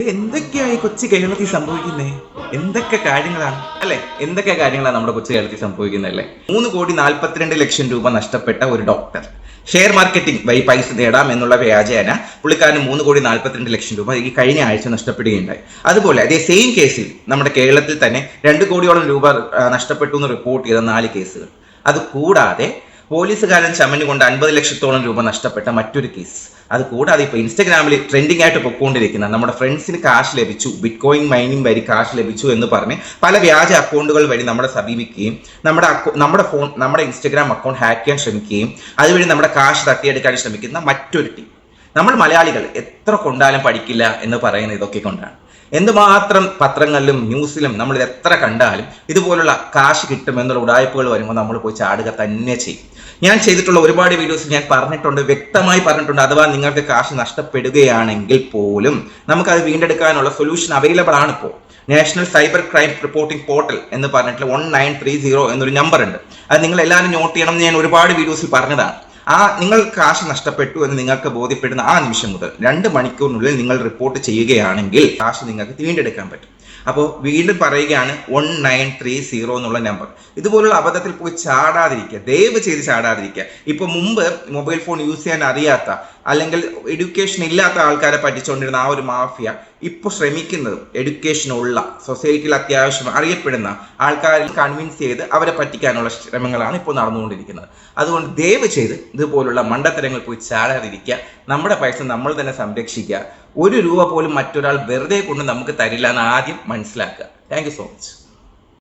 എന്തൊക്കെയായി കൊച്ചു കേരളത്തിൽ സംഭവിക്കുന്നേ? എന്തൊക്കെ കാര്യങ്ങളാണ് അല്ലെ? എന്തൊക്കെ കാര്യങ്ങളാണ് നമ്മുടെ കൊച്ചു കേരളത്തിൽ സംഭവിക്കുന്നത് അല്ലേ? 3,42,00,000 രൂപ നഷ്ടപ്പെട്ട ഒരു ഡോക്ടർ ഷെയർ മാർക്കറ്റിംഗ് വഴി പൈസ നേടാം എന്നുള്ള വ്യാജേന പുള്ളിക്കാരന് 3,42,00,000 രൂപ ഈ കഴിഞ്ഞ ആഴ്ച നഷ്ടപ്പെടുകയുണ്ടായി. അതുപോലെ അതേ സെയിം കേസിൽ നമ്മുടെ കേരളത്തിൽ തന്നെ 2 കോടിയോളം രൂപ നഷ്ടപ്പെട്ടു എന്ന് റിപ്പോർട്ട് ചെയ്ത 4 കേസുകൾ. അത് കൂടാതെ പോലീസുകാരൻ ചമഞ്ഞുകൊണ്ട് 50 ലക്ഷത്തോളം രൂപ നഷ്ടപ്പെട്ട മറ്റൊരു കേസ്. അത് കൂടാതെ ഇപ്പോൾ ഇൻസ്റ്റഗ്രാമിൽ ട്രെൻഡിംഗ് ആയിട്ട് പൊയ്ക്കൊണ്ടിരിക്കുന്ന നമ്മുടെ ഫ്രണ്ട്സിന് കാശ് ലഭിച്ചു, ബിറ്റ് കോയിൻ മൈനിങ് വഴി കാശ് ലഭിച്ചു എന്ന് പറഞ്ഞ് പല വ്യാജ അക്കൗണ്ടുകൾ വഴി നമ്മളെ സമീപിക്കുകയും നമ്മുടെ ഇൻസ്റ്റഗ്രാം അക്കൗണ്ട് ഹാക്ക് ചെയ്യാൻ ശ്രമിക്കുകയും അതുവഴി നമ്മുടെ കാശ് തട്ടിയെടുക്കാൻ ശ്രമിക്കുന്ന മറ്റൊരു ടീം. നമ്മൾ മലയാളികൾ എത്ര കൊണ്ടാലും പഠിക്കില്ല എന്ന് പറയുന്നത് ഇതൊക്കെ കൊണ്ടാണ്. എന്തുമാത്രം പത്രങ്ങളിലും ന്യൂസിലും നമ്മൾ ഇത് എത്ര കണ്ടാലും ഇതുപോലുള്ള കാശ് കിട്ടുമെന്നുള്ള ഉടായ്പകൾ വരുമ്പോൾ നമ്മൾ പോയി ചാടുക തന്നെ ചെയ്യും. ഞാൻ ചെയ്തിട്ടുള്ള ഒരുപാട് വീഡിയോസ് ഞാൻ പറഞ്ഞിട്ടുണ്ട്, വ്യക്തമായി പറഞ്ഞിട്ടുണ്ട്. അഥവാ നിങ്ങൾക്ക് കാശ് നഷ്ടപ്പെടുകയാണെങ്കിൽ പോലും നമുക്കത് വീണ്ടെടുക്കാനുള്ള സൊല്യൂഷൻ അവൈലബിൾ ആണ്. ഇപ്പോൾ national cyber crime reporting portal എന്ന് പറഞ്ഞിട്ടുള്ള 1930 എന്നൊരു നമ്പർ ഉണ്ട്. അത് നിങ്ങൾ എല്ലാവരും നോട്ട് ചെയ്യണം എന്ന് ഞാൻ ഒരുപാട് വീഡിയോസിൽ പറഞ്ഞതാണ്. നിങ്ങൾ കാശ് നഷ്ടപ്പെട്ടു എന്ന് നിങ്ങൾക്ക് ബോധ്യപ്പെടുന്ന ആ നിമിഷം മുതൽ 2 മണിക്കൂറിനുള്ളിൽ നിങ്ങൾ റിപ്പോർട്ട് ചെയ്യുകയാണെങ്കിൽ കാശ് നിങ്ങൾക്ക് വീണ്ടെടുക്കാൻ പറ്റും. അപ്പോൾ വീണ്ടും പറയുകയാണ് 1930 എന്നുള്ള നമ്പർ. ഇതുപോലുള്ള അബദ്ധത്തിൽ പോയി ചാടാതിരിക്കുക, ദയവ് ചെയ്ത് ചാടാതിരിക്കുക. ഇപ്പൊ മുമ്പ് മൊബൈൽ ഫോൺ യൂസ് ചെയ്യാൻ അറിയാത്ത അല്ലെങ്കിൽ എഡ്യൂക്കേഷൻ ഇല്ലാത്ത ആൾക്കാരെ പറ്റിച്ചുകൊണ്ടിരുന്ന ആ ഒരു മാഫിയ ഇപ്പോൾ ശ്രമിക്കുന്നതും എഡ്യൂക്കേഷൻ ഉള്ള സൊസൈറ്റിയിൽ അത്യാവശ്യം അറിയപ്പെടുന്ന ആൾക്കാരെ കൺവിൻസ് ചെയ്ത് അവരെ പറ്റിക്കാനുള്ള ശ്രമങ്ങളാണ് ഇപ്പോൾ നടന്നുകൊണ്ടിരിക്കുന്നത്. അതുകൊണ്ട് ദയവ് ചെയ്ത് ഇതുപോലുള്ള മണ്ടത്തരങ്ങൾ പോയി ചാടാതിരിക്കുക. നമ്മുടെ പൈസ നമ്മൾ തന്നെ സംരക്ഷിക്കുക. 1 രൂപ പോലും മറ്റൊരാൾ വെറുതെ കൊണ്ട് നമുക്ക് തരില്ല എന്ന് ആദ്യം മനസ്സിലാക്കുക. Thank you so much.